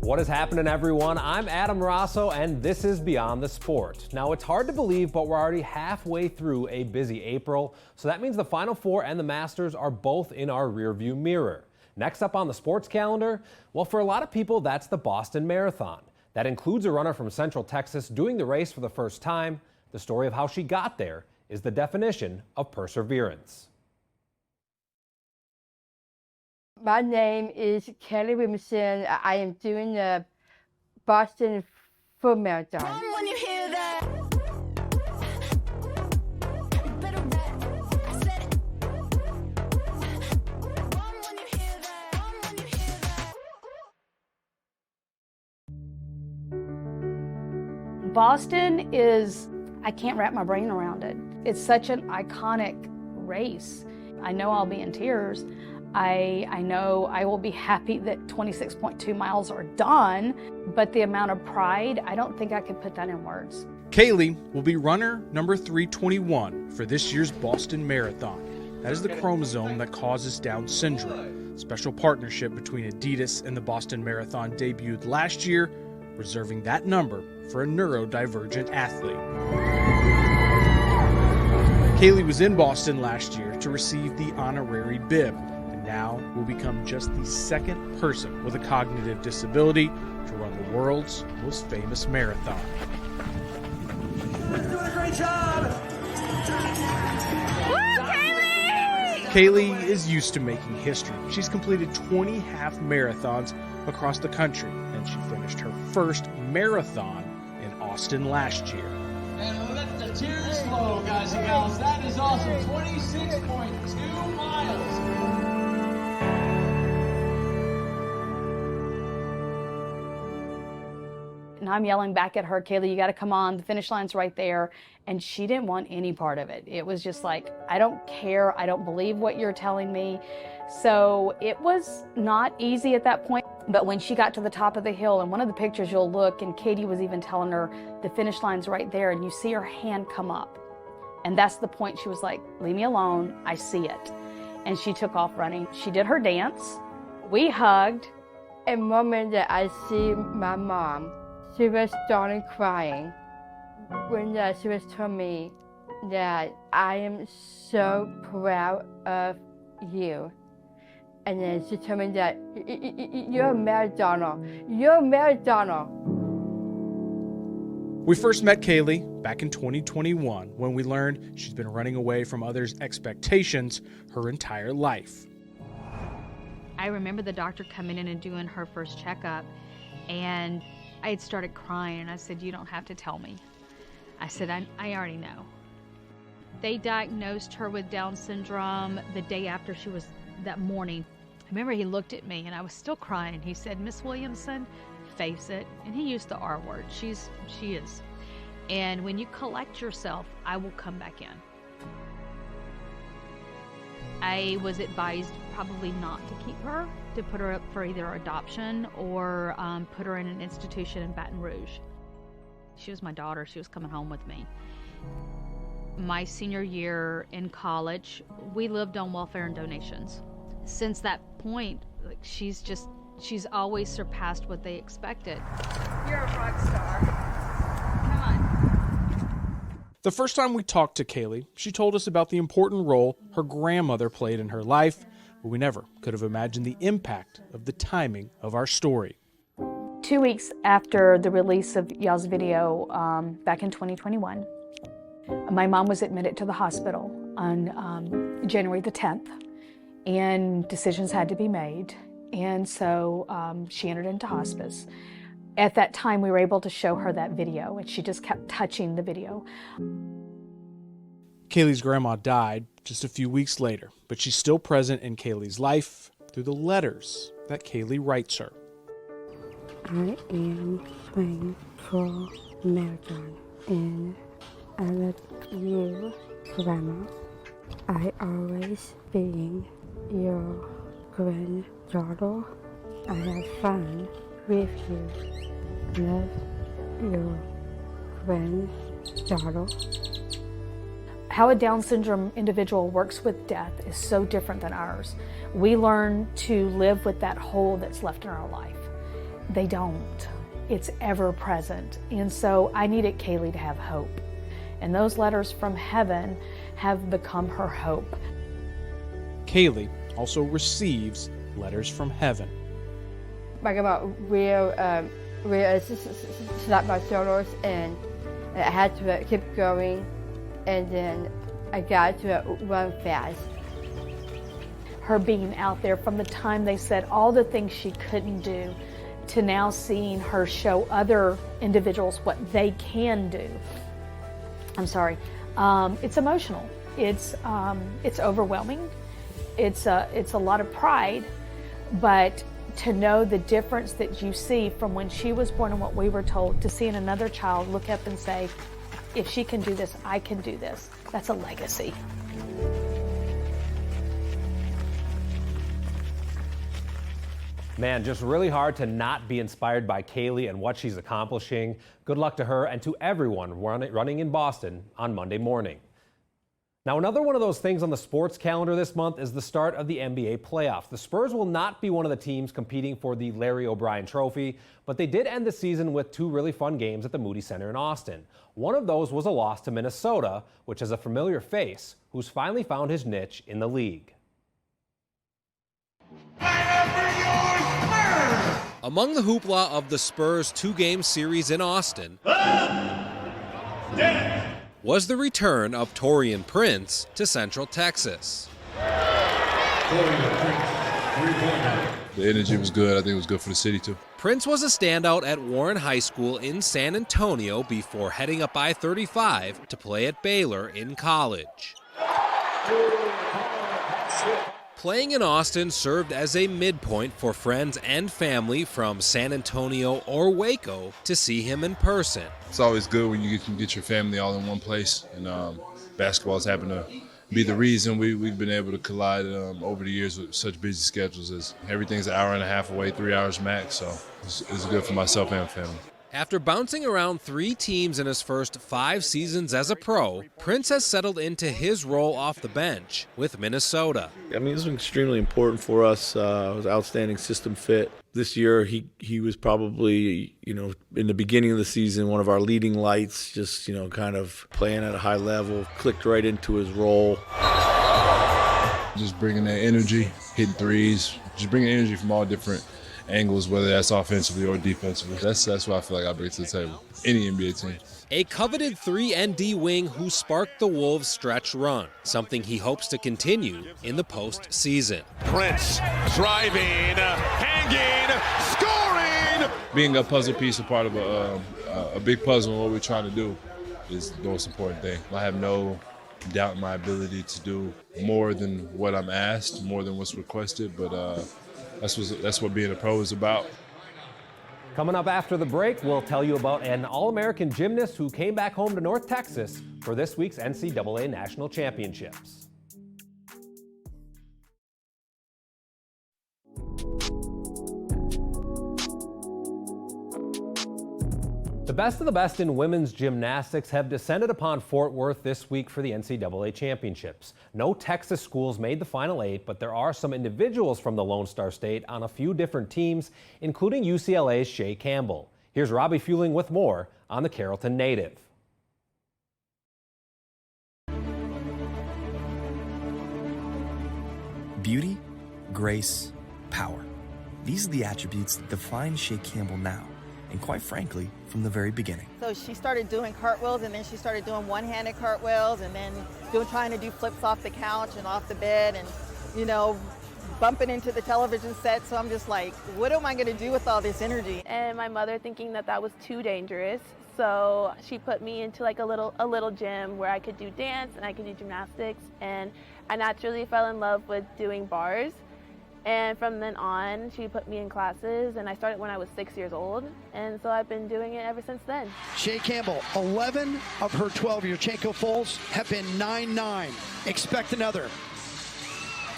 What is happening, everyone? I'm Adam Rosso, and this is Beyond the Sport. Now, it's hard to believe, but we're already halfway through a busy April, so that means the Final Four and the Masters are both in our rearview mirror. Next up on the sports calendar, well, for a lot of people, that's the Boston Marathon. That includes a runner from Central Texas doing the race for the first time. The story of how she got there is the definition of perseverance. My name is Kayleigh Williamson. I am doing the Boston Full Marathon. When you hear that. Boston is, I can't wrap my brain around it. It's such an iconic race. I know I'll be in tears. I know I will be happy that 26.2 miles are done, but the amount of pride, I don't think I could put that in words. Kayleigh will be runner number 321 for this year's Boston Marathon. That is the chromosome that causes Down syndrome. Special partnership between Adidas and the Boston Marathon debuted last year, reserving that number for a neurodivergent athlete. Kayleigh was in Boston last year to receive the honorary bib, and now will become just the second person with a cognitive disability to run the world's most famous marathon. You're doing a great job! Woo, Kayleigh! Kayleigh is used to making history. She's completed 20 half marathons across the country, and she finished her first marathon in Austin last year. And let the tears flow, guys and gals. That is awesome. 26.2 miles. And I'm yelling back at her, Kayleigh, you got to come on. The finish line's right there. And she didn't want any part of it. It was just like, I don't care. I don't believe what you're telling me. So it was not easy at that point. But when she got to the top of the hill, and one of the pictures you'll look, and Katie was even telling her the finish line's right there, and you see her hand come up. And that's the point she was like, leave me alone, I see it. And she took off running. She did her dance. We hugged. A moment that I see my mom, she was starting crying when she was telling me that I am so proud of you. And then she told me that you're a marathoner. You're a marathoner. We first met Kayleigh back in 2021 when we learned she's been running away from others' expectations her entire life. I remember the doctor coming in and doing her first checkup, and I had started crying, and I said, you don't have to tell me. I said, I already know. They diagnosed her with Down syndrome the day after she was, that morning. I remember he looked at me and I was still crying. He said, Miss Williamson, face it. And he used the R word. She is. And when you collect yourself, I will come back in. I was advised probably not to keep her, to put her up for either adoption or put her in an institution in Baton Rouge. She was my daughter. She was coming home with me. My senior year in college, we lived on welfare and donations. Since that point, like, she's always surpassed what they expected. You're a rock star. Come on. The first time we talked to Kayleigh, she told us about the important role her grandmother played in her life, but we never could have imagined the impact of the timing of our story. 2 weeks after the release of y'all's video back in 2021, my mom was admitted to the hospital on January the 10th, and decisions had to be made. And so she entered into hospice. At that time, we were able to show her that video, and she just kept touching the video. Kayleigh's grandma died just a few weeks later, but she's still present in Kayleigh's life through the letters that Kayleigh writes her. I am playing for marathon, and I love you, Grandma. I always being your granddaughter. I have fun with you. Love your granddaughter. How a Down syndrome individual works with death is so different than ours. We learn to live with that hole that's left in our life. They don't. It's ever present. And so I needed Kayleigh to have hope. And those letters from heaven have become her hope. Kayleigh also receives letters from heaven. Like about where I slapped my shoulders and I had to keep going, and then I got to run fast. Her being out there from the time they said all the things she couldn't do to now seeing her show other individuals what they can do. I'm sorry. It's emotional. It's overwhelming. It's a lot of pride, but to know the difference that you see from when she was born and what we were told to seeing another child look up and say, if she can do this, I can do this. That's a legacy. Man, just really hard to not be inspired by Kayleigh and what she's accomplishing. Good luck to her and to everyone running in Boston on Monday morning. Now, another one of those things on the sports calendar this month is the start of the NBA playoffs. The Spurs will not be one of the teams competing for the Larry O'Brien Trophy, but they did end the season with two really fun games at the Moody Center in Austin. One of those was a loss to Minnesota, which is a familiar face who's finally found his niche in the league. Among the hoopla of the Spurs' two-game series in Austin was the return of Taurean Prince to Central Texas. The energy was good. I think it was good for the city, too. Prince was a standout at Warren High School in San Antonio before heading up I-35 to play at Baylor in college. Playing in Austin served as a midpoint for friends and family from San Antonio or Waco to see him in person. It's always good when you get your family all in one place, and basketball's happened to be the reason we've been able to collide over the years with such busy schedules. As everything's an hour and a half away, 3 hours max, so it's good for myself and family. After bouncing around 3 teams in his first 5 seasons as a pro, Prince has settled into his role off the bench with Minnesota. I mean, this was extremely important for us. It was an outstanding system fit. This year, he was probably, in the beginning of the season, one of our leading lights, just, kind of playing at a high level, clicked right into his role. Just bringing that energy, hitting threes, just bringing energy from all different angles, whether that's offensively or defensively. That's what I feel like I bring to the table. Any NBA team. A coveted 3-and-D wing who sparked the Wolves' stretch run, something he hopes to continue in the postseason. Prince driving, hanging, scoring! Being a puzzle piece, a part of a big puzzle, and what we're trying to do is the most important thing. I have no doubt in my ability to do more than what I'm asked, more than what's requested, but that's what being a pro is about. Coming up after the break, we'll tell you about an All-American gymnast who came back home to North Texas for this week's NCAA National Championships. The best of the best in women's gymnastics have descended upon Fort Worth this week for the NCAA Championships. No Texas schools made the Final 8, but there are some individuals from the Lone Star State on a few different teams, including UCLA's Chae Campbell. Here's Robbie Fueling with more on the Carrollton native. Beauty, grace, power. These are the attributes that define Chae Campbell now, and quite frankly, from the very beginning. So she started doing cartwheels, and then she started doing one-handed cartwheels, and then trying to do flips off the couch and off the bed, and bumping into the television set. So I'm just like, what am I gonna do with all this energy? And my mother thinking that was too dangerous, so she put me into like a little gym where I could do dance and I could do gymnastics, and I naturally fell in love with doing bars. And from then on, she put me in classes, and I started when I was 6 years old, and so I've been doing it ever since then. Chae Campbell, 11 of her 12 Yurchenko fulls have been 9-9. Expect another.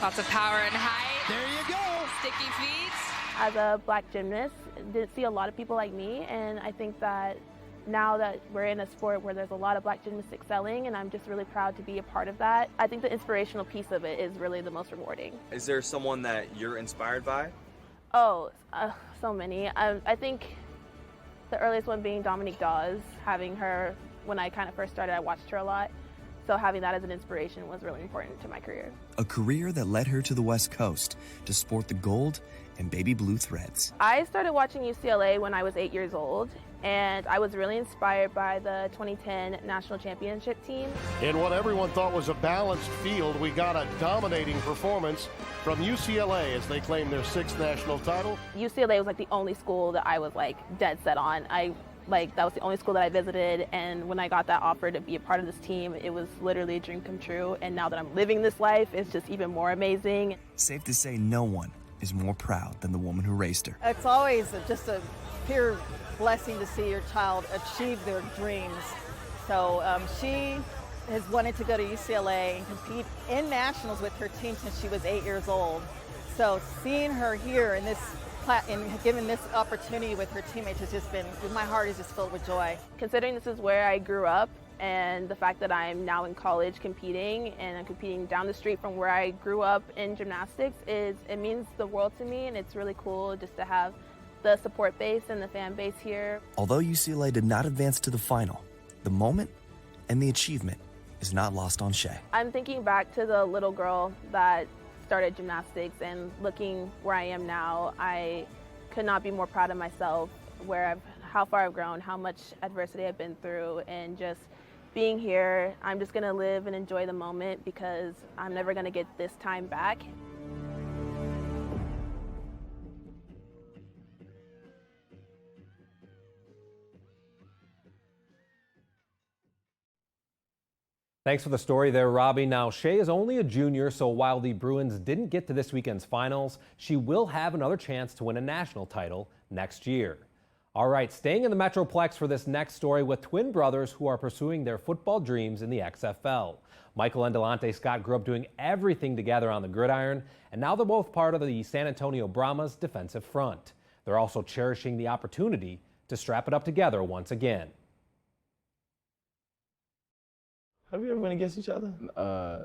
Lots of power and height. There you go. Sticky feet. As a black gymnast, didn't see a lot of people like me, and I think that now that we're in a sport where there's a lot of black gymnasts excelling, and I'm just really proud to be a part of that. I think the inspirational piece of it is really the most rewarding. Is there someone that you're inspired by? Oh, so many. I think the earliest one being Dominique Dawes. Having her, when I kind of first started, I watched her a lot. So having that as an inspiration was really important to my career. A career that led her to the West Coast to sport the gold and baby blue threads. I started watching UCLA when I was 8 years old, and I was really inspired by the 2010 National Championship team. In what everyone thought was a balanced field, we got a dominating performance from UCLA as they claim their 6th national title. UCLA was like the only school that I was like dead set on. That was the only school that I visited, and when I got that offer to be a part of this team, it was literally a dream come true. And now that I'm living this life, it's just even more amazing. Safe to say no one is more proud than the woman who raised her. It's always just a pure blessing to see your child achieve their dreams. So she has wanted to go to UCLA and compete in nationals with her team since she was 8 years old. So seeing her here in this and given this opportunity with her teammates has just been, my heart is just filled with joy. Considering this is where I grew up, and the fact that I'm now in college competing, and I'm competing down the street from where I grew up in gymnastics, it means the world to me, and it's really cool just to have the support base and the fan base here. Although UCLA did not advance to the final, the moment and the achievement is not lost on Chae. I'm thinking back to the little girl that started gymnastics, and looking where I am now, I could not be more proud of myself, how far I've grown, how much adversity I've been through, and just being here. I'm just gonna live and enjoy the moment because I'm never gonna get this time back. Thanks for the story there, Robbie. Now, Chae is only a junior, so while the Bruins didn't get to this weekend's finals, she will have another chance to win a national title next year. All right, staying in the Metroplex for this next story with twin brothers who are pursuing their football dreams in the XFL. Michael and Delonte Scott grew up doing everything together on the gridiron, and now they're both part of the San Antonio Brahmas defensive front. They're also cherishing the opportunity to strap it up together once again. Have we ever went against each other?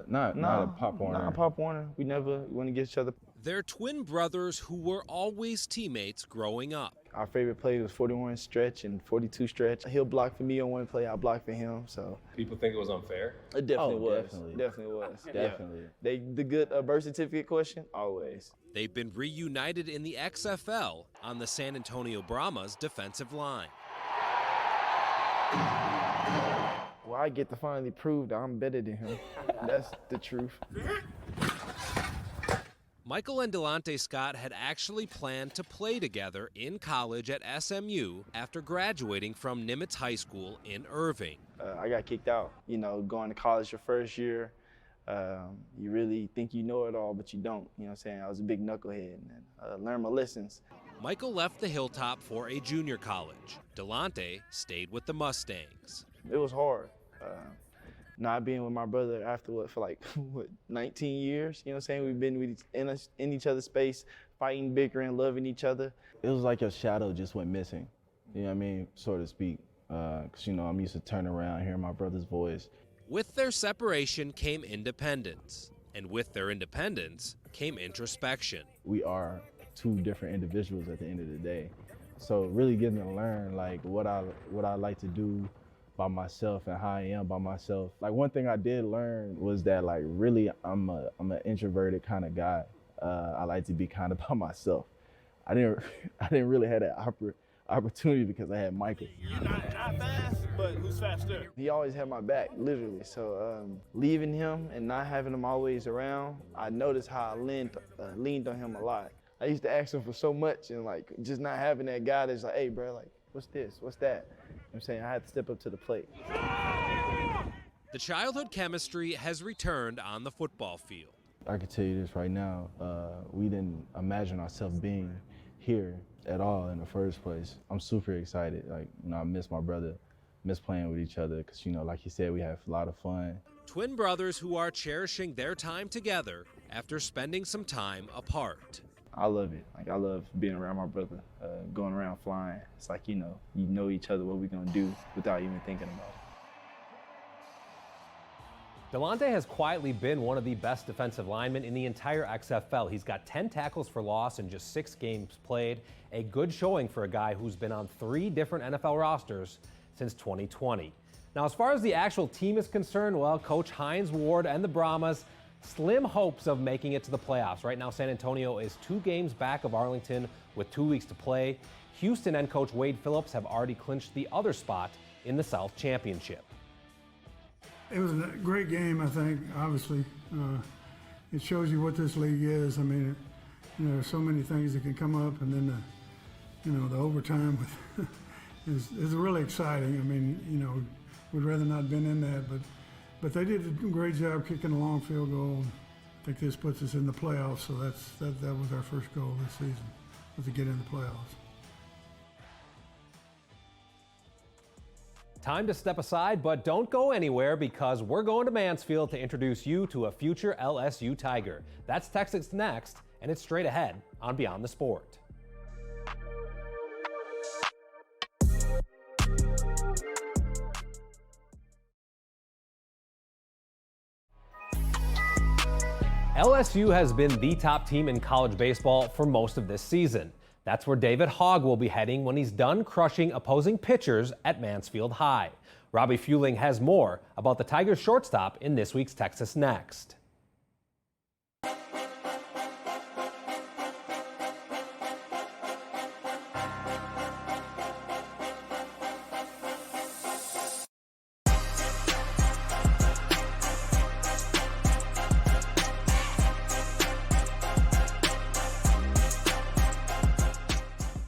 Not a Pop Warner. Not a Pop Warner. We never went against each other. They're twin brothers who were always teammates growing up. Our favorite play was 41 stretch and 42 stretch. He'll block for me on one play, I'll block for him. So people think it was unfair? It definitely was. Definitely was. Definitely. Yeah. The good birth certificate question, always. They've been reunited in the XFL on the San Antonio Brahmas defensive line. Well, I get to finally prove that I'm better than him. That's the truth. Michael and Delonte Scott had actually planned to play together in college at SMU after graduating from Nimitz High School in Irving. I got kicked out. You know, going to college your first year, you really think you know it all, but you don't. You know what I'm saying? I was a big knucklehead and learned my lessons. Michael left the Hilltop for a junior college. Delonte stayed with the Mustangs. It was hard. Not being with my brother after for 19 years, you know what I'm saying? We've been in each other's space, fighting, bickering, loving each other. It was like your shadow just went missing, you know what I mean, so to speak. Because, you know, I'm used to turning around, hearing my brother's voice. With their separation came independence, and with their independence came introspection. We are two different individuals at the end of the day. So really getting to learn like what I like to do by myself and how I am by myself. Like one thing I did learn was that like really I'm an introverted kind of guy. I like to be kind of by myself. I didn't really have that opportunity because I had Michael. You're not fast, but who's faster? He always had my back, literally. So leaving him and not having him always around, I noticed how I leaned on him a lot. I used to ask him for so much and like just not having that guy that's like, hey bro, like what's this, what's that? You know what I'm saying? I had to step up to the plate. The childhood chemistry has returned on the football field. I can tell you this right now, we didn't imagine ourselves being here at all in the first place. I'm super excited. Like, you know, I miss my brother, miss playing with each other because, you know, like you said, we have a lot of fun. Twin brothers who are cherishing their time together after spending some time apart. I love it. Like I love being around my brother, going around flying. It's like, you know each other, what we're gonna do without even thinking about it. Delonte has quietly been one of the best defensive linemen in the entire XFL. He's got 10 tackles for loss in just 6 games played, a good showing for a guy who's been on 3 different NFL rosters since 2020. Now, as far as the actual team is concerned, well, Coach Hines Ward and the Brahmas, slim hopes of making it to the playoffs. Right now, San Antonio is 2 games back of Arlington with 2 weeks to play. Houston and Coach Wade Phillips have already clinched the other spot in the South Championship. It was a great game, I think, obviously. It shows you what this league is. I mean, there's so many things that can come up, and then the overtime is really exciting. I mean, we'd rather not been in that, but they did a great job kicking a long field goal. I think this puts us in the playoffs, so that was our first goal this season, was to get in the playoffs. Time to step aside, but don't go anywhere because we're going to Mansfield to introduce you to a future LSU Tiger. That's Texas next, and it's straight ahead on Beyond the Sport. LSU has been the top team in college baseball for most of this season. That's where David Hogg will be heading when he's done crushing opposing pitchers at Mansfield High. Robbie Fueling has more about the Tigers shortstop in this week's Texas Next.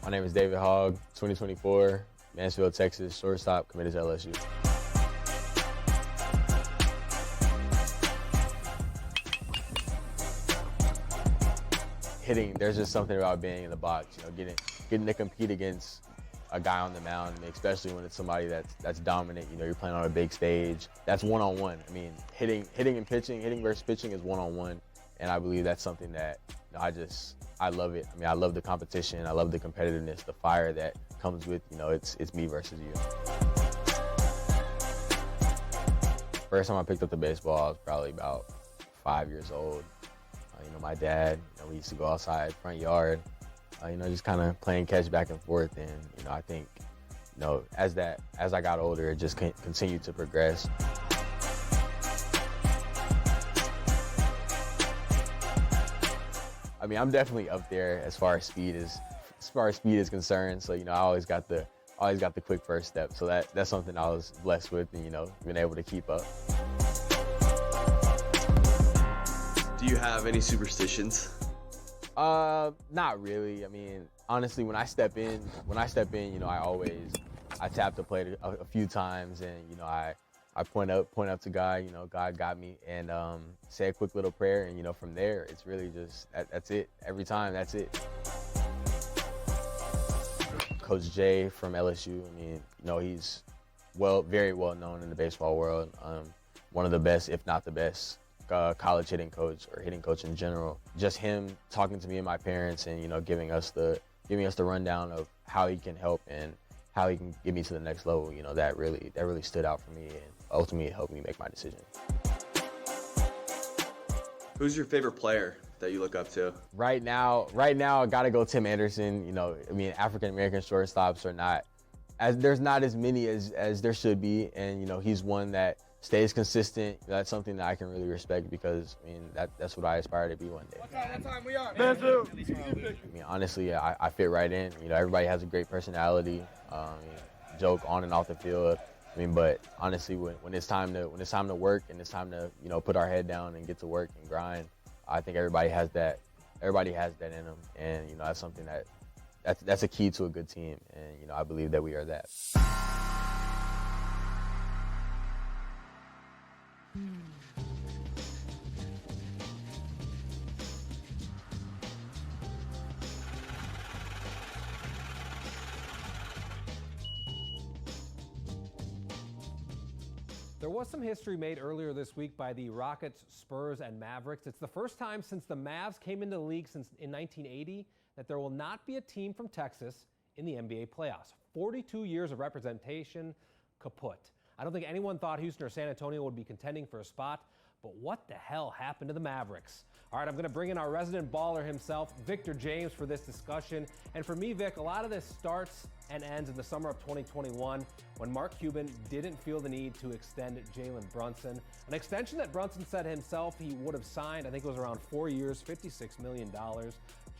My name is David Hogg, 2024, Mansfield, Texas, shortstop, committed to LSU. Hitting, there's just something about being in the box, getting to compete against a guy on the mound, especially when it's somebody that's dominant. You're playing on a big stage. That's one-on-one. I mean, hitting and pitching, hitting versus pitching is one-on-one, and I believe that's something that I love it. I mean, I love the competition. I love the competitiveness, the fire that comes with, it's me versus you. First time I picked up the baseball, I was probably about 5 years old. My dad, we used to go outside, front yard, just kind of playing catch back and forth. And, I think, as I got older, it just continued to progress. I mean, I'm definitely up there as far as speed is concerned. So, I always got the quick first step. So that's something I was blessed with and, been able to keep up. Do you have any superstitions? Not really. I mean, honestly, when I step in, I tap the plate a few times and, I point up to God, God got me, and say a quick little prayer, and from there, it's really just that's it. Every time, that's it. Coach Chae from LSU, I mean, he's very well known in the baseball world. One of the best, if not the best, college hitting coach or hitting coach in general. Just him talking to me and my parents, and giving us the rundown of how he can help and how he can get me to the next level, that really stood out for me and ultimately helped me make my decision. Who's your favorite player that you look up to? Right now, I gotta go Tim Anderson. African American shortstops are there's not as many as there should be, and he's one that stays consistent. That's something that I can really respect because that's what I aspire to be one day. What time we are? Honestly, I fit right in. Everybody has a great personality, joke on and off the field. But honestly, when it's time to work and it's time to put our head down and get to work and grind, I think everybody has that in them, and that's something that's a key to a good team, and I believe that we are that. There was some history made earlier this week by the Rockets, Spurs, and Mavericks. It's the first time since the Mavs came into the league in 1980 that there will not be a team from Texas in the NBA playoffs. 42 years of representation kaput. I don't think anyone thought Houston or San Antonio would be contending for a spot. But what the hell happened to the Mavericks? All right, I'm going to bring in our resident baller himself, Victor James, for this discussion. And for me, Vic, a lot of this starts and ends in the summer of 2021 when Mark Cuban didn't feel the need to extend Jalen Brunson. An extension that Brunson said himself he would have signed, I think it was around 4 years, $56 million.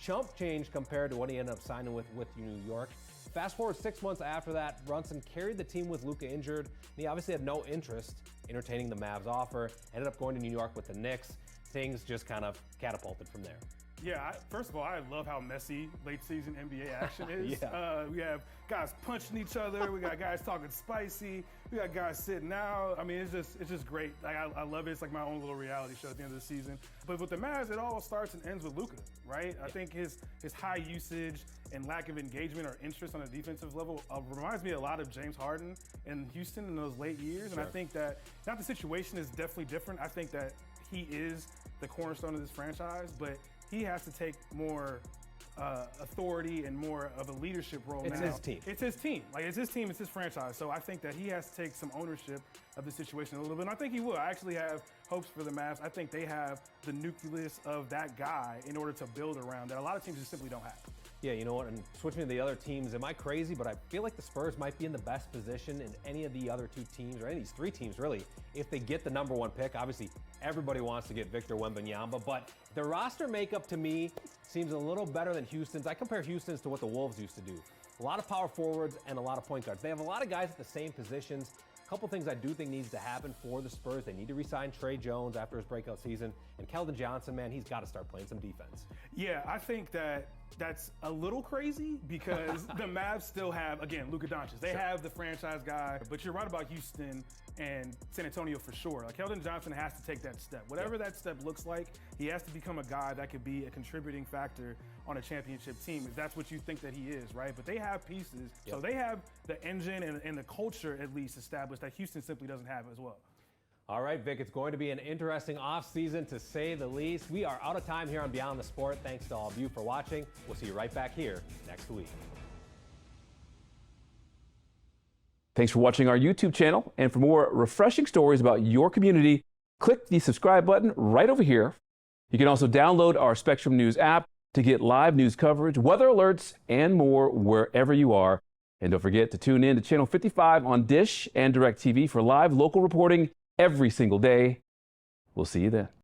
Chump change compared to what he ended up signing with New York. Fast forward 6 months after that, Brunson carried the team with Luka injured, and he obviously had no interest entertaining the Mavs offer, ended up going to New York with the Knicks. Things just kind of catapulted from there. Yeah, first of all, I love how messy late season NBA action is. Yeah. We have guys punching each other. We got guys talking spicy. We got guys sitting out. I mean, it's just great. Like I love it. It's like my own little reality show at the end of the season. But with the Mavs, it all starts and ends with Luka, right? I think his high usage and lack of engagement or interest on a defensive level reminds me a lot of James Harden in Houston in those late years. And I think that not the situation is definitely different. I think that he is the cornerstone of this franchise, but he has to take more authority and more of a leadership role now. It's his team. It's his team. Like, it's his team, it's his franchise. So I think that he has to take some ownership of the situation a little bit. And I think he will. I actually have hopes for the Mavs. I think they have the nucleus of that guy in order to build around that a lot of teams just simply don't have. Yeah, you know what, and switching to the other teams, am I crazy? But I feel like the Spurs might be in the best position in any of the other two teams, or any of these three teams, really, if they get the #1 pick. Obviously, everybody wants to get Victor Wembanyama, but the roster makeup to me seems a little better than Houston's. I compare Houston's to what the Wolves used to do. A lot of power forwards and a lot of point guards. They have a lot of guys at the same positions. A couple things I do think needs to happen for the Spurs. They need to re-sign Tre Jones after his breakout season. And Keldon Johnson, man, he's got to start playing some defense. Yeah, I think that's a little crazy because the Mavs still have, again, Luka Dončić. They have the franchise guy, but you're right about Houston and San Antonio for sure. Like, Keldon Johnson has to take that step. Whatever that step looks like, he has to become a guy that could be a contributing factor on a championship team, if that's what you think that he is, right? But they have pieces. So they have the engine and the culture, at least, established that Houston simply doesn't have as well. All right, Vic, it's going to be an interesting offseason, to say the least. We are out of time here on Beyond the Sport. Thanks to all of you for watching. We'll see you right back here next week. Thanks for watching our YouTube channel. And for more refreshing stories about your community, click the subscribe button right over here. You can also download our Spectrum News app to get live news coverage, weather alerts, and more wherever you are. And don't forget to tune in to Channel 55 on Dish and DirecTV for live local reporting every single day. We'll see you then.